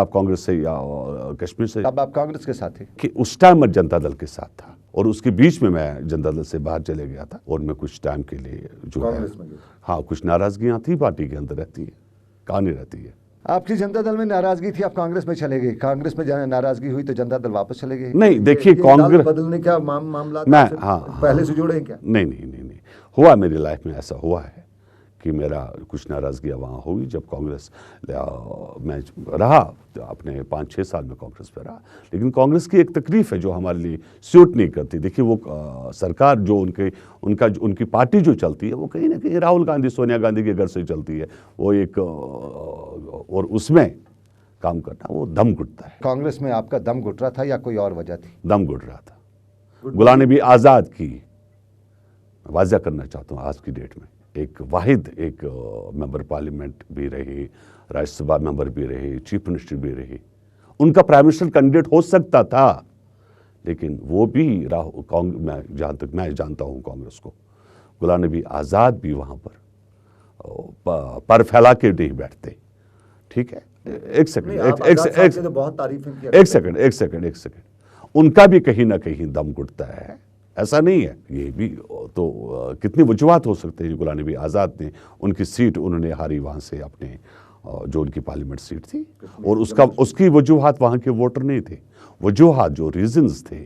आप कांग्रेस से या कश्मीर से? तब आप कांग्रेस के साथ थे? कि उस टाइम मैं जनता दल के साथ था और उसके बीच में मैं जनता दल से बाहर चले गया था और मैं कुछ टाइम के लिए जो है, हाँ, कुछ नाराजगियां थी पार्टी के अंदर रहती है, कहानी रहती है। आपकी जनता दल में नाराजगी थी, आप कांग्रेस में चले गए, कांग्रेस में नाराजगी हुई तो जनता दल वापस चले गए? नहीं, देखिए, कांग्रेस बदलने का मामला मैं पहले से जुड़े हैं क्या? नहीं हुआ, मेरी लाइफ में ऐसा हुआ है कि मेरा कुछ नाराजगियाँ वहाँ हुई जब कांग्रेस मैं रहा, अपने 5-6 साल में कांग्रेस पे रहा, लेकिन कांग्रेस की एक तकलीफ है जो हमारे लिए सूट नहीं करती। देखिए, वो सरकार जो उनकी पार्टी जो चलती है वो कहीं ना कहीं राहुल गांधी, सोनिया गांधी के घर से चलती है, वो एक और उसमें काम करना वो दम घुटता है। कांग्रेस में आपका दम घुट रहा था या कोई और वजह थी? दम घुट रहा था। गुलाम नबी आज़ाद की वाज़ा करना चाहता हूँ, आज की डेट में एक मेंबर पार्लियामेंट भी रही, राज्यसभा मेंबर भी रही, चीफ मिनिस्टर भी रही, उनका प्राइम मिनिस्टर कैंडिडेट हो सकता था, लेकिन वो भी मैं जहाँ तक मैं जानता हूँ कांग्रेस को, गुलाम नबी आज़ाद भी वहाँ पर फैला के नहीं बैठते। ठीक है, एक सेकंड, उनका भी कहीं ना कहीं दम घुटता है, ऐसा नहीं है। ये भी तो कितनी वजूहत हो सकते हैं। गुलाम नबी आज़ाद ने उनकी सीट उन्होंने हारी वहाँ से, अपने जो उनकी पार्लियामेंट सीट थी, और उसकी वजूहत वहाँ के वोटर नहीं थे, वजूहत जो रीजंस थे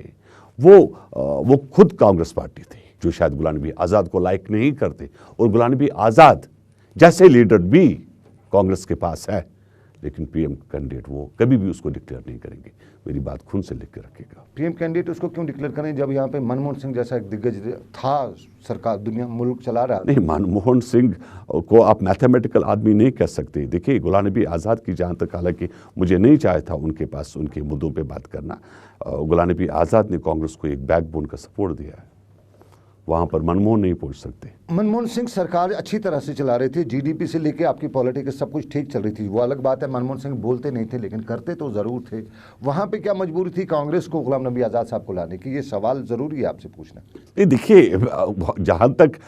वो खुद कांग्रेस पार्टी थी जो शायद गुलाम नबी आज़ाद को लाइक नहीं करते। और गुलाम नबी आज़ाद जैसे लीडर भी कांग्रेस के पास है, लेकिन पीएम कैंडिडेट वो कभी भी उसको डिक्लेयर नहीं करेंगे। मेरी बात खून से लिख के रखेगा। पीएम कैंडिडेट उसको क्यों डिक्लेयर करें जब यहाँ पे मनमोहन सिंह जैसा एक दिग्गज था, सरकार दुनिया मुल्क चला रहा? नहीं, मनमोहन सिंह को आप मैथमेटिकल आदमी नहीं कह सकते। देखिए, गुलाम नबी आज़ाद की जहाँ तक, हालांकि मुझे नहीं चाहा था उनके पास उनके मुद्दों पे बात करना, गुलाम नबी आज़ाद ने कांग्रेस को एक बैकबोन का सपोर्ट दिया है, वहाँ पर मनमोहन नहीं पहुँच सकते। मनमोहन सिंह सरकार अच्छी तरह से चला रही थी, जीडीपी से लेके आपकी पॉलिटिक्स सब कुछ ठीक चल रही थी। वो अलग बात है, मनमोहन सिंह बोलते नहीं थे लेकिन करते तो ज़रूर थे। वहाँ पे क्या मजबूरी थी कांग्रेस को गुलाम नबी आज़ाद साहब को लाने की? ये सवाल ज़रूरी है आपसे पूछना। नहीं, देखिए, जहाँ तक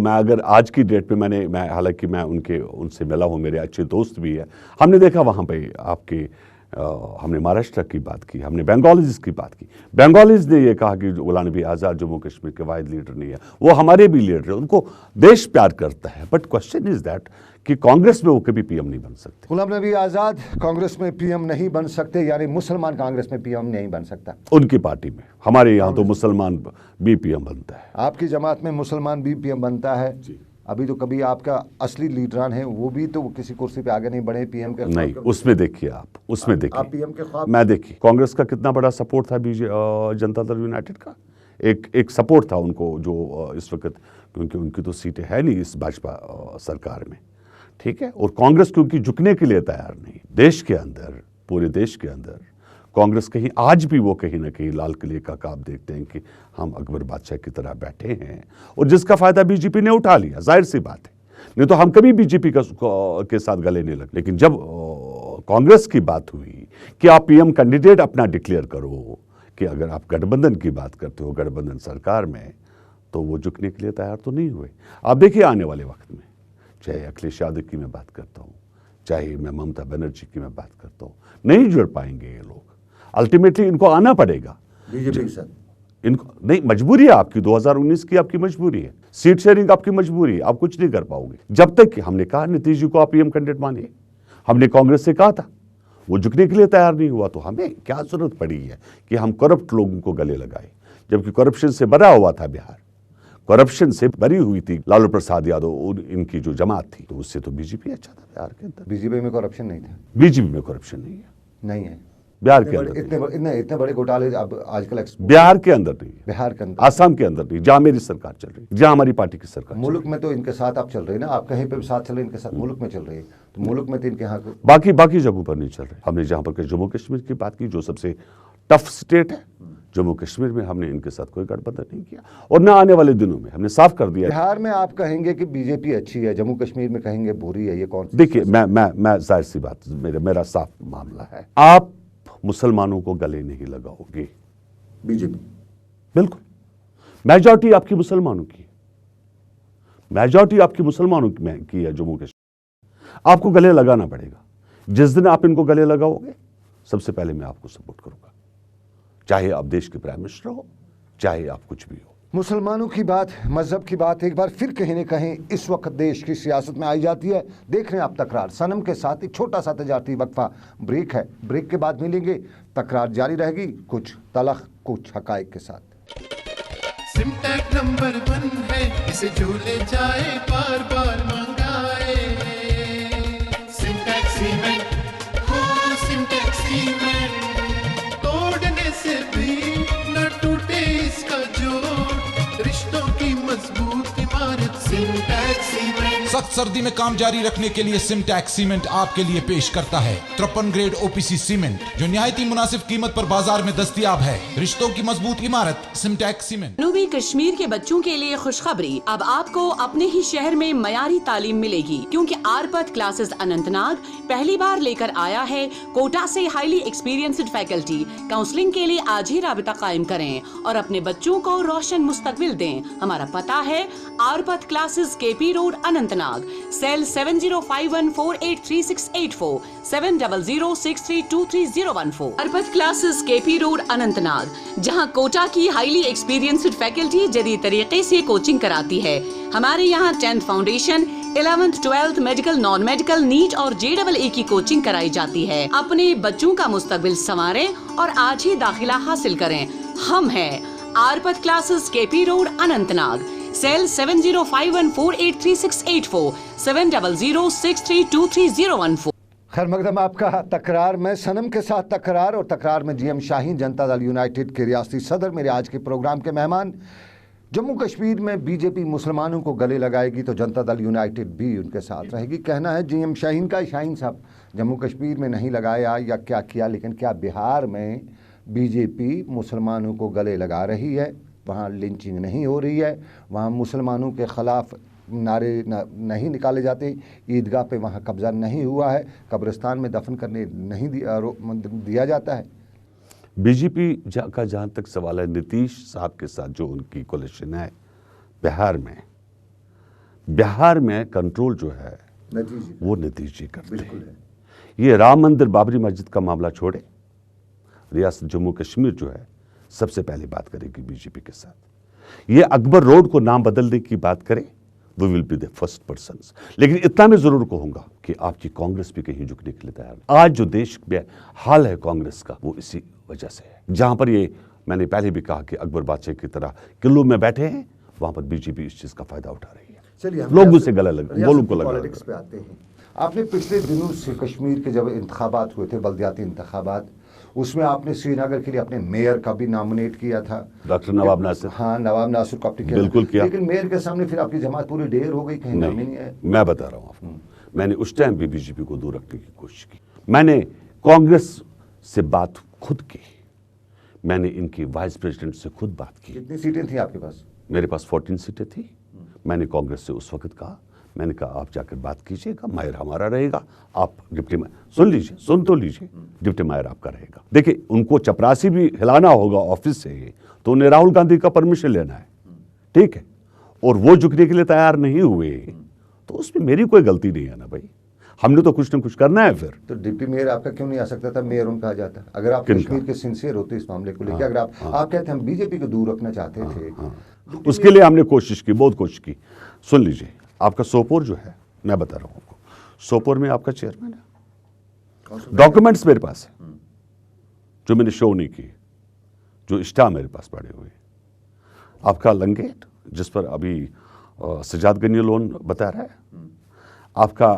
मैं अगर आज की डेट पे मैं हालांकि मैं उनसे मिला हूँ, मेरे अच्छे दोस्त भी है, हमने देखा वहाँ पे आपके हमने महाराष्ट्र की बात की, हमने बंगालीज की बात की। बंगालीज ने ये कहा कि गुलाम नबी आज़ाद जम्मू कश्मीर के वाहिद लीडर नहीं है, वो हमारे भी लीडर है, उनको देश प्यार करता है। बट क्वेश्चन इज दैट कि कांग्रेस में वो कभी पीएम नहीं बन सकते। गुलाम नबी आज़ाद कांग्रेस में पीएम नहीं बन सकते, यानी मुसलमान कांग्रेस में पीएम नहीं बन सकता? उनकी पार्टी में, हमारे यहाँ तो मुसलमान भी पीएम बनता है। आपकी जमात में मुसलमान भी पीएम बनता है जी। अभी तो कभी आपका असली लीडरान है वो भी तो किसी कुर्सी पे आगे नहीं बढ़े पीएम के। नहीं, उसमें देखिए, आप उसमें देखिए, आप पीएम के ख्वाब। मैं देखिए कांग्रेस का कितना बड़ा सपोर्ट था जनता दल यूनाइटेड का, एक सपोर्ट था उनको जो इस वक्त, क्योंकि उनकी तो सीटें है नहीं इस भाजपा सरकार में, ठीक है। और कांग्रेस क्योंकि झुकने के लिए तैयार नहीं, देश के अंदर, पूरे देश के अंदर कांग्रेस कहीं आज भी वो कहीं ना कहीं लाल किले का ख्वाब देखते हैं कि हम अकबर बादशाह की तरह बैठे हैं, और जिसका फायदा बीजेपी ने उठा लिया, जाहिर सी बात है। नहीं तो हम कभी बीजेपी के साथ गले नहीं लगे। लेकिन जब कांग्रेस की बात हुई कि आप पीएम कैंडिडेट अपना डिक्लेयर करो, कि अगर आप गठबंधन की बात करते हो, गठबंधन सरकार में, तो वो झुकने के लिए तैयार तो नहीं हुए। आप देखिए आने वाले वक्त में, चाहे अखिलेश यादव की मैं बात करता हूँ, चाहे मैं ममता बनर्जी की मैं बात करता हूँ, नहीं जुड़ पाएंगे ये लोग। अल्टीमेटली इनको आना पड़ेगा बीजेपी के साथ। इनको नहीं, मजबूरी है आपकी, 2019 की आपकी मजबूरी है, सीट शेयरिंग आपकी मजबूरी है, आप कुछ नहीं कर पाओगे। जब तक कि हमने कहा नीतीश जी को आप पीएम कैंडिडेट मानिए, हमने कांग्रेस से कहा था, वो झुकने के लिए तैयार नहीं हुआ, तो हमें क्या जरूरत पड़ी है कि हम करप्ट लोगों को गले लगाए, जबकि करप्शन से भरा हुआ था बिहार, करप्शन से भरी हुई थी लालू प्रसाद यादव इनकी जो जमात थी, तो उससे तो बीजेपी अच्छा था बिहार के अंदर। बीजेपी में करप्शन नहीं था? बीजेपी में करप्शन नहीं है, नहीं है बिहार के अंदर। इतने बड़े घोटाले अब आजकल बिहार के अंदर नहीं है, बिहार के अंदर, आसाम के अंदर नहीं, जहां मेरी सरकार चल रही, जहां हमारी पार्टी की सरकार। मुल्क में तो इनके साथ आप चल रहे हैं ना, आप कहीं पे भी साथ चल रहे हैं इनके साथ, मुल्क में चल रही है, तो मुल्क में तो इनके यहाँ बाकी जगहों पर नहीं चल रहे। हमने जहां पर जम्मू कश्मीर की बात की, जो सबसे टफ स्टेट है, जम्मू कश्मीर में हमने इनके साथ कोई गठबंधन नहीं किया, और न आने वाले दिनों में हमने साफ कर दिया। बिहार में आप कहेंगे कि बीजेपी अच्छी है, जम्मू कश्मीर में कहेंगे बुरी है, ये कौन? देखिए, मैं जाहिर सी बात, मेरा साफ मामला है, आप मुसलमानों को गले नहीं लगाओगे बीजेपी। बिल्कुल, मेजॉरिटी आपकी मुसलमानों की, मेजॉरिटी आपकी मुसलमानों की है जम्मू कश्मीर, आपको गले लगाना पड़ेगा। जिस दिन आप इनको गले लगाओगे सबसे पहले मैं आपको सपोर्ट करूंगा, चाहे आप देश के प्राइम मिनिस्टर हो, चाहे आप कुछ भी हो। मुसलमानों की बात, मजहब की बात एक बार फिर कहीं न कहीं इस वक्त देश की सियासत में आई जाती है। देख रहे हैं आप तकरार सनम के साथ। एक छोटा सा तजारती वक्फा ब्रेक है, ब्रेक के बाद मिलेंगे, तकरार जारी रहेगी, कुछ तलख कुछ हकायक के साथ। सिमटेक नंबर 1 है, इसे जो ले जाए बार बार मंगाए। सिमटेक सीमेंट, हो सिमटेक सीमेंट, तोड़ने से भी न टूटे इसका जोड़, रिश्तों की मजबूत इमारत सिमटेक सीमेंट। सख्त सर्दी में काम जारी रखने के लिए सिमटेक सीमेंट आपके लिए पेश करता है 53 ग्रेड ओपीसी सीमेंट, जो निहायती मुनासिब कीमत पर बाजार में दस्तयाब है। रिश्तों की मजबूत इमारत सिमटेक सीमेंट। जनूबी कश्मीर के बच्चों के लिए खुशखबरी, अब आपको अपने ही शहर में मयारी तालीम मिलेगी, क्योंकि आरपथ क्लासेस अनंतनाग पहली बार लेकर आया है कोटा से हाईली एक्सपीरियंस्ड फैकल्टी। काउंसलिंग के लिए आज ही राबिता कायम करें और अपने बच्चों को रोशन मुस्तकबिल दें। हमारा पता है Arpath classes KP road Anantnag, cell 7051483684, 7006323014। Arpath classes KP road Anantnag, जहां कोटा की हाईली एक्सपीरियंस्ड फैकल्टी जदीद तरीके से कोचिंग कराती है। हमारे यहाँ 10th foundation, 11th 12th medical, non medical, NEET और JEE की कोचिंग कराई जाती है। अपने बच्चों का मुस्तकबिल संवारें और आज ही दाखिला हासिल करें। हम हैं Arpath classes KP road Anantnag, cell 7051483684, 7006323014। खैर मकदम आपका तकरार में सनम के साथ तकरार और तकरार में GM शाहीन, जनता दल यूनाइटेड के रियासती सदर, मेरे आज के प्रोग्राम के मेहमान। जम्मू कश्मीर में बीजेपी मुसलमानों को गले लगाएगी तो जनता दल यूनाइटेड भी उनके साथ रहेगी, कहना है GM शाहीन का। शाहीन साहब, जम्मू कश्मीर में नहीं लगाया या क्या किया, लेकिन क्या बिहार में बीजेपी मुसलमानों को गले लगा रही है? वहाँ लिंचिंग नहीं हो रही है, वहाँ मुसलमानों के ख़िलाफ़ नारे नहीं निकाले जाते, ईदगाह पे वहाँ कब्ज़ा नहीं हुआ है, कब्रिस्तान में दफन करने नहीं दिया जाता है। बीजेपी का जहाँ तक सवाल है, नीतीश साहब के साथ जो उनकी कोलिशन है बिहार में कंट्रोल जो है वो नीतीश जी करते हैं। ये राम मंदिर, बाबरी मस्जिद का मामला छोड़े, रियासत जम्मू कश्मीर जो है सबसे पहले बात करेगी बीजेपी के साथ। ये अकबर रोड को नाम बदलने की बात करे, we will be the first persons. लेकिन इतना मैं जरूर कहूंगा कि आपकी कांग्रेस भी कहीं झुकने के लिए तैयार है। आज जो देश में हाल है कांग्रेस का, वो इसी वजह से है। जहां पर ये मैंने पहले भी कहा कि अकबर बादशाह की तरह किलों में बैठे हैं, वहां पर बीजेपी इस चीज का फायदा उठा रही है। चलिए लोगों से गला लग, लोगों को लगा। पॉलिटिक्स पे आते हैं। आपने पिछले दिनों से कश्मीर के जब इंतखाबात हुए थे, बल्दियाती इंतखाबात, उसमें आपने श्रीनगर के लिए अपने मेयर का भी नॉमिनेट किया था, डॉक्टर नवाब नासिर। हाँ, नवाब नासिर को आपने बिल्कुल किया। लेकिन मेयर के सामने फिर आपकी जमात पूरी ढेर हो गई, कहीं नाम ही नहीं है। मैं बता रहा हूँ आपको, मैंने उस टाइम भी बीजेपी को दूर रखने की कोशिश की। मैंने कांग्रेस से बात खुद की, मैंने इनकी वाइस प्रेसिडेंट से खुद बात की। कितनी सीटें थी आपके पास? मेरे पास 14 सीटें थी। मैंने कांग्रेस से उस वक्त कहा, मैंने कहा आप जाकर बात कीजिएगा, मायर हमारा रहेगा, आप डिप्टी मायर सुन लीजिए, सुन तो लीजिए, डिप्टी मायर आपका रहेगा। देखिए, उनको चपरासी भी हिलाना होगा ऑफिस से, तो उन्हें राहुल गांधी का परमिशन लेना है, ठीक है, और वो झुकने के लिए तैयार नहीं हुए, तो उसमें मेरी कोई गलती नहीं है ना भाई, हमने तो कुछ न कुछ करना है। फिर तो डिप्टी मेयर आपका क्यों नहीं आ सकता था? मेयर उनका आ जाता। अगर आप कश्मीर के सिंसियर होते इस मामले को लेकर, अगर आप कहते हम बीजेपी को दूर रखना चाहते थे, उसके लिए हमने कोशिश की, बहुत कोशिश की। सुन लीजिए, आपका सोपोर जो है, मैं बता रहा हूँ आपको, सोपोर में आपका चेयरमैन है, डॉक्यूमेंट्स मेरे पास है जो मैंने शो नहीं की, जो स्टा मेरे पास पड़े हुए। आपका लंगेट, जिस पर अभी सजाद गनी लोन बता रहा है, आपका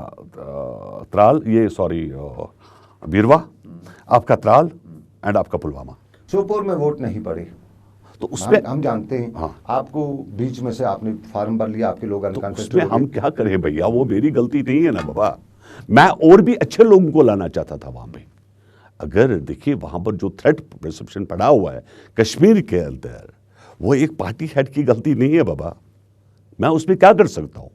त्राल, ये सॉरी बीरवा, आपका त्राल एंड आपका पुलवामा। सोपोर में वोट नहीं पड़े तो उसमें हम जानते हैं। हाँ। आपको बीच में से आपने फार्म भर लिया, आपके लोग तो उसमें हम क्या करें भैया, वो मेरी गलती नहीं है ना बाबा। मैं और भी अच्छे लोगों को लाना चाहता था वहां पे। अगर देखिए, वहां पर जो थ्रेट परसेप्शन पड़ा हुआ है कश्मीर के अंदर, वो एक पार्टी हेड की गलती नहीं है बाबा। मैं उसमें क्या कर सकता हूं?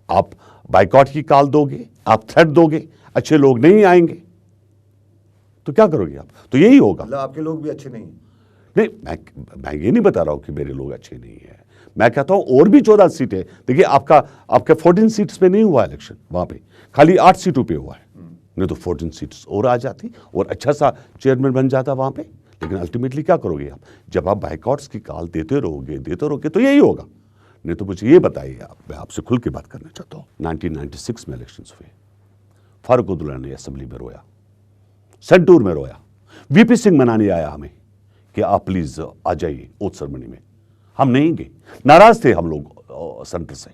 आप बाइकआउट की कॉल दोगे, आप थ्रेट दोगे, अच्छे लोग नहीं आएंगे, तो क्या करोगे आप? तो यही होगा। मतलब आपके लोग भी अच्छे नहीं? नहीं, मैं ये नहीं बता रहा हूं कि मेरे लोग अच्छे नहीं हैं। मैं कहता हूं और भी 14 सीटें। देखिए, आपके 14 सीट्स पे नहीं हुआ इलेक्शन, वहां पे खाली 8 सीटों पे हुआ है। नहीं तो 14 सीट्स और आ जाती और अच्छा सा चेयरमैन बन जाता वहाँ पे। लेकिन अल्टीमेटली क्या करोगे आप, जब आप बाइकआउट्स की कॉल देते रहोगे तो यही होगा। नहीं तो मुझे ये बताइए आप, मैं आपसे खुल के बात करना चाहता हूँ। 1996 में इलेक्शंस हुए, फारूक अब्दुल्ला ने असेंबली में रोया, संतूर में रोया, वीपी सिंह मनाने आया हमें कि आप प्लीज आ जाइए ओथ सेरेमनी में। हम नहीं गए, नाराज थे हम लोग सेंटर से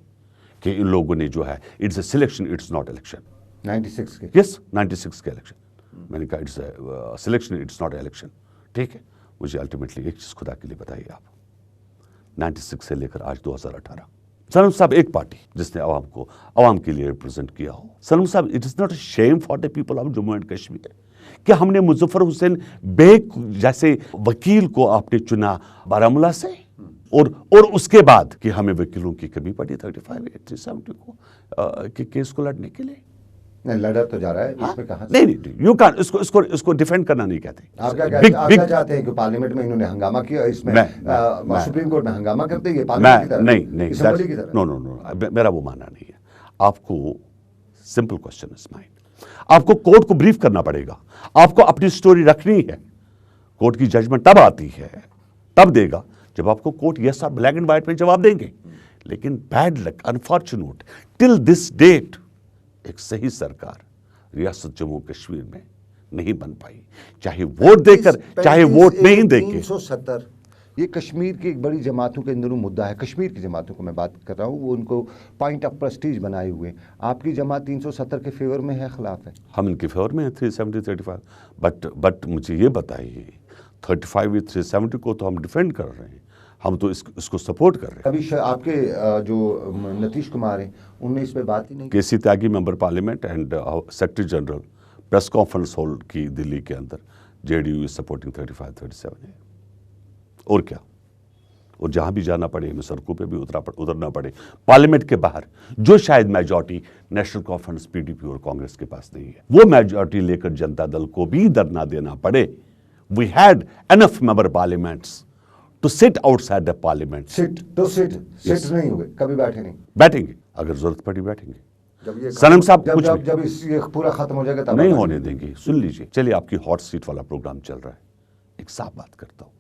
कि इन लोगों ने जो है it's a selection, it's not election. 96 के यस 96 के इलेक्शन। मैंने कहा it's a selection, it's not election. ठीक है, मुझे अल्टीमेटली एक चीज खुदा के लिए बताइए आप, 96 से लेकर आज 2018 सनम साहब एक पार्टी जिसने अवाम के लिए रिप्रेजेंट किया हो। सनम साहब, it is not a shame for the people of Jammu and Kashmir कि हमने मुजफ्फर हुसैन बेग जैसे वकील को आपने चुना बारामूला से, और उसके बाद कि हमें वकीलों की कमी पड़ी 35-70 को के केस को लड़ने के लिए। नहीं, लड़ा तो जा रहा है इसमें कहाँ से? नहीं, यू कैन इसको डिफेंड करना नहीं कहते। आप क्या चाहते हैं कि पार्लियामेंट में इन्होंने हंगामा किया, इसमें सुप्रीम कोर्ट में हंगामा करते हैं, पार्लियामेंट की तरह नहीं, असेंबली की तरह? नो, मेरा वो मानना नहीं है। आपको सिंपल क्वेश्चन इज माइंड, आपको कोर्ट को ब्रीफ करना पड़ेगा, आपको अपनी स्टोरी रखनी है। कोर्ट की जजमेंट तब आती है, तब देगा जब आपको कोर्ट यस और ब्लैक एंड व्हाइट में जवाब देंगे। लेकिन bad luck, unfortunate, till this date एक सही सरकार रियासत जम्मू कश्मीर में नहीं बन पाई, चाहे वोट देकर चाहे वोट नहीं देके। 370 ये कश्मीर की एक बड़ी जमातों के अंदर मुद्दा है, कश्मीर की जमातों को मैं बात कर रहा हूँ, वो उनको पॉइंट ऑफ प्रेस्टीज बनाए हुए। आपकी जमात 370 के फेवर में है, खिलाफ है? हम इनके फेवर में है 370-35, बट मुझे ये बताइए 35 with 370 को तो हम डिफेंड कर रहे हैं, हम तो इसको सपोर्ट कर रहे हैं। अभी आपके जो नीतीश कुमार हैं उन्होंने इस पे बात ही नहीं की। KC Tyagi member parliament and secretary general press conference hold की दिल्ली के अंदर, जेडीयू इज सपोर्टिंग 35-37 है। और क्या, और जहां भी जाना पड़े, हमें सड़कों पे भी उतरना पड़े, पार्लियामेंट के बाहर, जो शायद मेजॉरिटी नेशनल कॉन्फ्रेंस पीडीपी और कांग्रेस के पास नहीं है, वो मेजॉरिटी लेकर जनता दल को भी धरना देना पड़े। We had enough member parliaments to sit outside the parliament. Sit नहीं हुए, कभी बैठे नहीं। बैठेंगे, अगर जरूरत पड़ी बैठेंगे। जब ये सनम साहब कुछ जब ये पूरा खत्म हो जाएगा तब नहीं होने देंगे। सुन लीजिए, चलिए आपकी हॉट सीट वाला प्रोग्राम चल रहा है, एक साफ बात करता हूँ,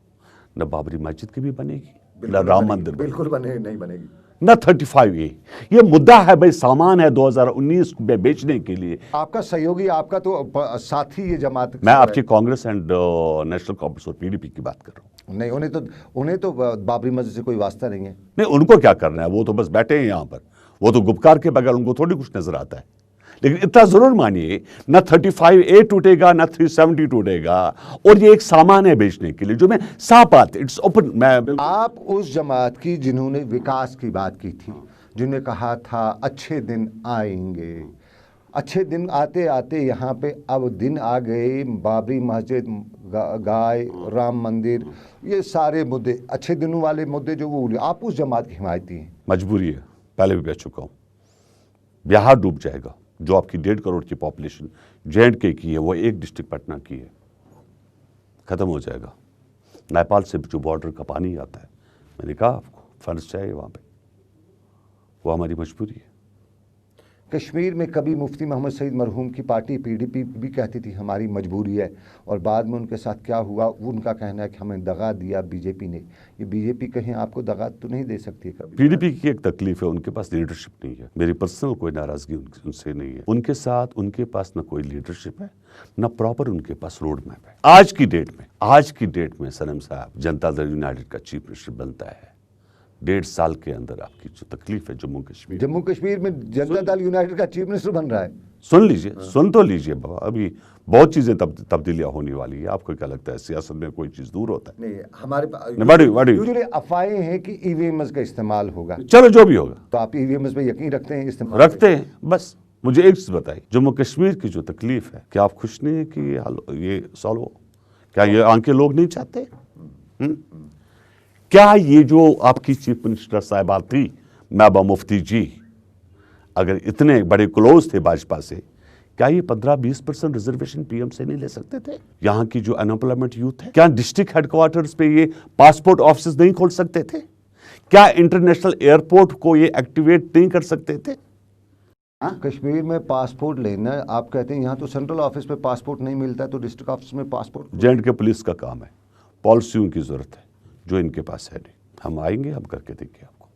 न बाबरी मस्जिद की भी बनेगी, न राम मंदिर बिल्कुल नहीं बनेगी, न 35A। ये मुद्दा है भाई, सामान है 2019 में बेचने के लिए। आपका सहयोगी, आपका तो साथी ये जमात, मैं आपकी कांग्रेस एंड नेशनल कॉन्फ्रेंस और पीडीपी की बात कर रहा हूँ। नहीं, उन्हें तो बाबरी मस्जिद से कोई वास्ता नहीं है। नहीं, उनको क्या करना है, वो तो बस बैठे हैं यहाँ पर, वो तो गुपकार के बगैर उनको थोड़ी कुछ नजर आता है। लेकिन इतना जरूर मानिए, न 35A टूटेगा, न 370 टूटेगा, और ये एक सामान है बेचने के लिए, जो मैं साफ बात, इट्स ओपन। मैं आप उस जमात की जिन्होंने विकास की बात की थी, जिन्होंने कहा था अच्छे दिन आएंगे, अच्छे दिन आते आते यहाँ पे अब दिन आ गए, बाबरी मस्जिद, गाय, राम मंदिर, ये सारे मुद्दे, अच्छे दिनों वाले मुद्दे जो वो, आप उस जमात की हिमायती हैं। मजबूरी है, पहले भी कह चुका हूँ, बिहार डूब जाएगा। जो आपकी 1.5 करोड़ की पॉपुलेशन J&K की है, वो एक डिस्ट्रिक्ट पटना की है, खत्म हो जाएगा। नेपाल से जो बॉर्डर का पानी आता है, मैंने कहा आपको फंड्स चाहिए वहाँ पे, वो हमारी मजबूरी है। कश्मीर में कभी मुफ्ती मोहम्मद सईद मरहूम की पार्टी पीडीपी भी कहती थी हमारी मजबूरी है, और बाद में उनके साथ क्या हुआ, उनका कहना है कि हमें दगा दिया बीजेपी ने। ये बीजेपी कहीं आपको दगा तो नहीं दे सकती कभी? पीडीपी की एक तकलीफ है, उनके पास लीडरशिप नहीं है। मेरी पर्सनल कोई नाराजगी उनसे नहीं है, उनके साथ उनके पास न कोई लीडरशिप है, न प्रॉपर उनके पास रोड मैप है। आज की डेट में सनम साहब जनता दल यूनाइटेड का चीफ मिनिस्टर बनता है, 1.5 साल के अंदर आपकी जो तकलीफ है जम्मू कश्मीर में जनता दल यूनाइटेड का चीफ मिनिस्टर बन रहा है। सुन लीजिए, सुन तो लीजिए बाबा, अभी बहुत चीजें तब्दीलियां होने वाली है। आपको क्या लगता है सियासत में कोई चीज दूर होता है? नहीं, हमारे यूजुअली अफवाहें हैं कि ईवीएम का इस्तेमाल होगा। चलो जो भी होगा, तो आप ईवीएम पे यकीन रखते हैं? इस्तेमाल रखते हैं। बस मुझे एक चीज बताइए, जम्मू कश्मीर की जो तकलीफ है, क्या आप खुश नहीं है कि ये सॉल्व हो? क्या ये आंके लोग नहीं चाहते? क्या ये जो आपकी चीफ मिनिस्टर साहिबा थी महबूबा मुफ्ती जी, अगर इतने बड़े क्लोज थे भाजपा से, क्या ये 15-20% रिजर्वेशन पीएम से नहीं ले सकते थे? यहाँ की जो अनएम्प्लॉयमेंट यूथ है, क्या डिस्ट्रिक्ट हेडक्वार्टर्स पे ये पासपोर्ट ऑफिस नहीं खोल सकते थे? क्या इंटरनेशनल एयरपोर्ट को ये एक्टिवेट नहीं कर सकते थे? कश्मीर में पासपोर्ट लेना, आप कहते हैं यहाँ तो सेंट्रल ऑफिस में पासपोर्ट नहीं मिलता है, तो डिस्ट्रिक्ट ऑफिस में पासपोर्ट। जेएंड के पुलिस का काम है, पॉलिसियों की जरूरत है जो इनके पास है नहीं। हम आएंगे, हम करके देंगे आपको।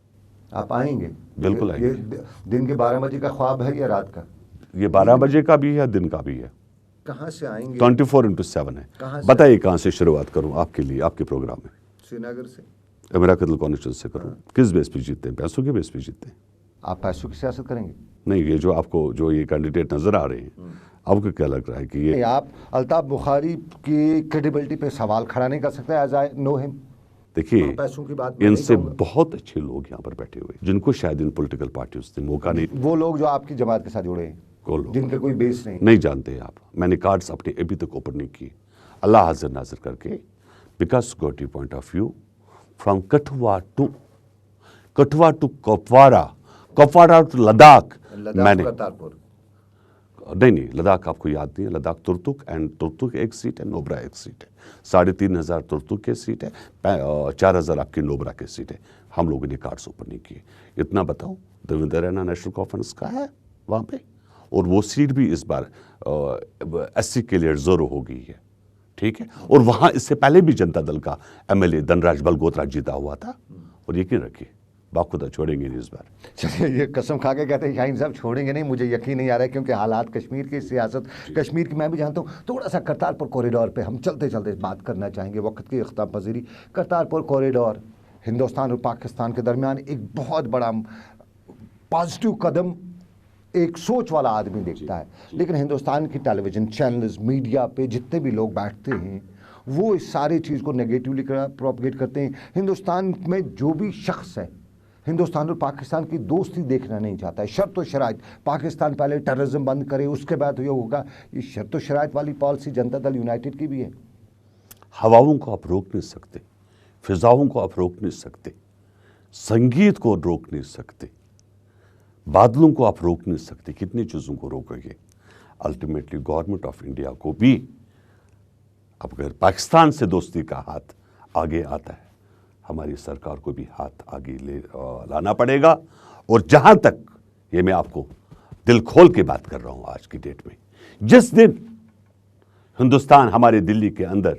आप आएंगे? बिल्कुल आएंगे। ये दिन के 12 बजे का ख्वाब है या रात का? ये 12 बजे का भी है, दिन का भी है। कहाँ से आएंगे? 24/7 है। कहाँ से? बताइए कहाँ से शुरुआत करूँ आपके लिए, आपके प्रोग्राम में? श्रीनगर से। मेरा कत्ल कॉन्स्टिट्यूंसी से करूँ। किस बेस पे जीतते हैं? पैसों के बेस पे जीतते हैं। आप पैसों की सियासत करेंगे? नहीं, ये जो आपको जो ये कैंडिडेट नजर आ रहे हैं, आपको क्या लग रहा है कि ये आप अल्ताफ बुखारी की क्रेडिबिलिटी पे सवाल खड़ा नहीं कर सकते? As I know him. देखिए, पैसों की बात मैं इनसे नहीं कहूंगा। बहुत अच्छे लोग यहाँ पर बैठे हुए हैं, जिनको शायद इन पॉलिटिकल पार्टियों से मौका नहीं, वो लोग जो आपकी जमात के साथ जुड़े हैं, वो लोग जिनका कोई बेस नहीं। नहीं जानते हैं आप। मैंने कार्ड्स अपने अभी तक ओपन नहीं किए, अल्लाह हाजिर नाजिर करके, because security point of view from Kathua to Kupwara to Ladakh. मैंने करतारपुर नहीं, लद्दाख आपको याद नहीं है। लद्दाख तुर्तुक, एंड तुर्तुक एक सीट है, नोबरा एक सीट है। 3,500 तुर्तुक की सीट है, 4,000 आपकी नोबरा की सीट है। हम लोगों ने कार्ड्स ओपन नहीं किए। इतना बताओ, देवेंद्र रैना नेशनल कॉन्फ्रेंस का है वहाँ पे, और वो सीट भी इस बार SC के लिए रिजर्व हो गई है, ठीक है। और वहाँ इससे पहले भी जनता दल का MLA धनराज बलगोत्रा जीता हुआ था, और यकीन रखिए बाखुदा छोड़ेंगे नहीं इस बार। चलिए, ये कसम खा के कहते हैं शाहीन साहब छोड़ेंगे नहीं, मुझे यकीन नहीं आ रहा है, क्योंकि हालात कश्मीर की सियासत, कश्मीर की मैं भी जानता हूँ। थोड़ा सा करतारपुर कॉरिडोर पे हम चलते चलते बात करना चाहेंगे, वक्त की इख्तिताम पजीरी। करतारपुर कॉरिडोर हिंदुस्तान और पाकिस्तान के दरमियान एक बहुत बड़ा पॉजिटिव कदम एक सोच वाला आदमी देखता है, लेकिन हिंदुस्तान की टेलीविज़न चैनल्स, मीडिया पे जितने भी लोग बैठते हैं, वो इस सारी चीज़ को नेगेटिवली प्रोपगेट करते हैं। हिंदुस्तान में जो भी शख्स है, हिंदुस्तान और पाकिस्तान की दोस्ती देखना नहीं चाहता है। शर्त व शराइत, पाकिस्तान पहले टेररिज्म बंद करे, उसके बाद ये होगा। ये शर्त व शराइत वाली पॉलिसी जनता दल यूनाइटेड की भी है। हवाओं को आप रोक नहीं सकते, फिजाओं को आप रोक नहीं सकते, संगीत को रोक नहीं सकते, बादलों को आप रोक नहीं सकते। कितनी चीज़ों को रोकोगे? अल्टीमेटली गवर्नमेंट ऑफ इंडिया को भी, अब अगर पाकिस्तान से दोस्ती का हाथ आगे आता है, हमारी सरकार को भी हाथ आगे लाना पड़ेगा। और जहाँ तक ये मैं आपको दिल खोल के बात कर रहा हूँ, आज की डेट में जिस दिन हिंदुस्तान हमारे दिल्ली के अंदर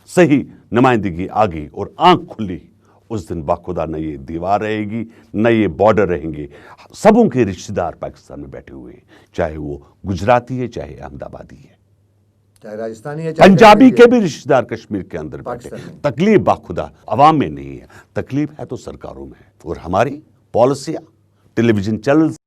सही नुमाइंदगी आ गई और आंख खुली, उस दिन बाखुदा न ये दीवार रहेगी, न ये बॉर्डर रहेंगे। सबों के रिश्तेदार पाकिस्तान में बैठे हुए हैं, चाहे वो गुजराती है, चाहे अहमदाबादी है, चाहे राजस्थानी है, चाहे पंजाबी के भी रिश्तेदार कश्मीर के अंदर बैठे। पाकिस्तान में। तकलीफ बाखुदा अवाम में नहीं है, तकलीफ है तो सरकारों में है। और हमारी पॉलिसियां, टेलीविजन चैनल्स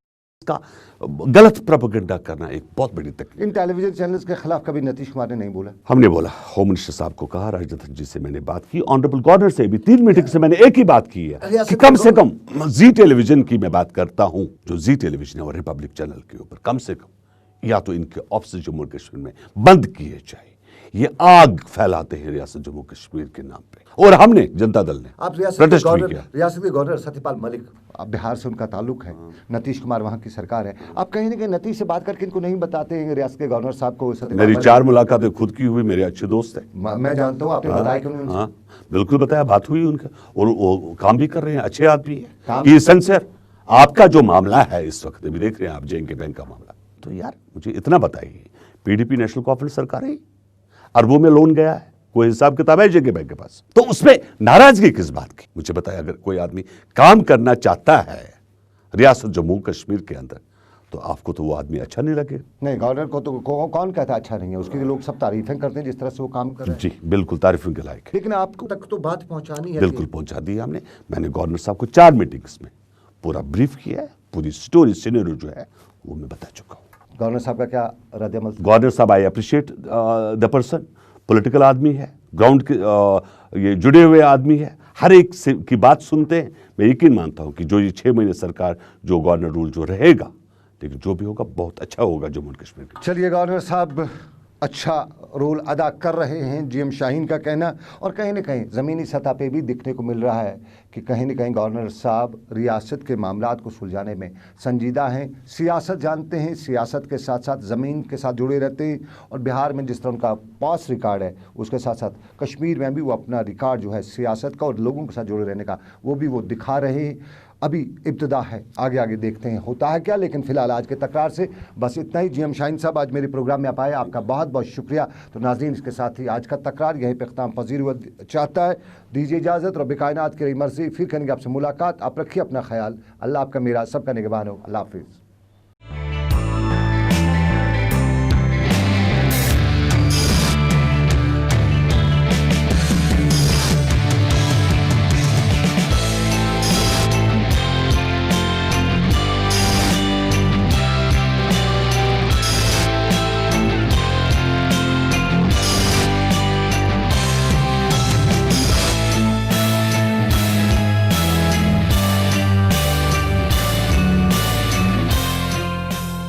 का गलत प्रोपेगेंडा करना एक बहुत बड़ी तकलीफ। इन टेलीविजन चैनल्स के खिलाफ कभी नीतीश कुमार ने नहीं बोला? हमने बोला, होम मिनिस्टर साहब को कहा, राजनाथ जी से मैंने बात की, ऑनरेबल गवर्नर से भी 3 मीटिंग से मैंने एक ही बात की है कि कम से कम जी टेलीविजन की मैं बात करता हूं, जो जी टेलीविजन है और रिपब्लिक चैनल के ऊपर कम से कम या तो इनके ऑफिस जम्मू कश्मीर में बंद किए जाए। ये आग फैलाते हैं रियासत जम्मू कश्मीर के नाम पे, और हमने जनता दल ने आप रियासत प्रोटेस्ट भी के किया। गवर्नर सत्यपाल मलिक, अब बिहार से उनका ताल्लुक है, नीतीश कुमार वहाँ की सरकार है। आप कहीं ना कहीं नीतीश से बात करके इनको नहीं बताते हैं रियासत के गवर्नर साहब को? मेरी 4 मुलाकातें खुद की हुई, मेरे अच्छे दोस्त है। मैं जानता हूँ, आपने बताया कि उन्होंने हाँ, बिल्कुल बताया, बात हुई उनका, और वो काम भी कर रहे हैं, अच्छे आदमी है। काम- ये सिंसियर। आपका जो मामला है इस वक्त भी देख रहे हैं आप, जेएनके बैंक का मामला, तो यार मुझे इतना बताइए, PDP नेशनल कॉन्फ्रेंस सरकार है, अरबों में लोन गया है, कोई हिसाब किताब है जेके बैंक के पास, तो उसमें नाराजगी किस बात की? मुझे बताया, अगर कोई आदमी काम करना चाहता है रियासत जम्मू कश्मीर के अंदर, तो आपको तो वो आदमी अच्छा नहीं लगे? नहीं, गवर्नर को तो कौन कहता अच्छा नहीं है? उसकी लोग सब तारीफें करते हैं जिस तरह से वो काम कर रहे हैं। जी बिल्कुल, तारीफों के लायक है। लेकिन आपको तक तो बात पहुंचानी है। बिल्कुल पहुंचा दी हमने। मैंने गवर्नर साहब को 4 मीटिंग्स में पूरा ब्रीफ किया है, पूरी स्टोरी सिनेरियो जो है वो मैं बता चुका हूँ। गवर्नर साहब का क्या रद्द-ए-अमल? गवर्नर साहब, I appreciate the person, political आदमी है, ग्राउंड के ये जुड़े हुए आदमी है, हर एक की बात सुनते हैं। मैं यकीन मानता हूं कि जो ये 6 महीने सरकार, जो गवर्नर रूल जो रहेगा, लेकिन जो भी होगा बहुत अच्छा होगा जम्मू कश्मीर का। चलिए, गवर्नर साहब अच्छा रोल अदा कर रहे हैं, GM शाहीन का कहना, और कहीं ना कहीं ज़मीनी सतह पे भी दिखने को मिल रहा है कि कहीं ना कहीं गवर्नर साहब रियासत के मामलात को सुलझाने में संजीदा हैं, सियासत जानते हैं, सियासत के साथ साथ ज़मीन के साथ जुड़े रहते हैं। और बिहार में जिस तरह उनका पास रिकॉर्ड है, उसके साथ साथ कश्मीर में भी वो अपना रिकॉर्ड जो है सियासत का और लोगों के साथ जुड़े रहने का, वो भी वो दिखा रहे हैं। अभी इब्तिदा है, आगे आगे देखते हैं होता है क्या। लेकिन फिलहाल आज के तकरार से बस इतना ही। GM शाहीन साहब आज मेरे प्रोग्राम में आप आए, आपका बहुत बहुत शुक्रिया। तो नाज़रीन, इसके साथ ही आज का तकरार यहीं पे ख़त्म पजीर हुआ चाहता है। दीजिए इजाज़त। रब कायनात की मर्ज़ी, फिर करेंगे आपसे मुलाकात। आप रखिए अपना ख्याल। अल्लाह आपका मेरा सबका निगहबान हो। अल्लाह हाफिज़।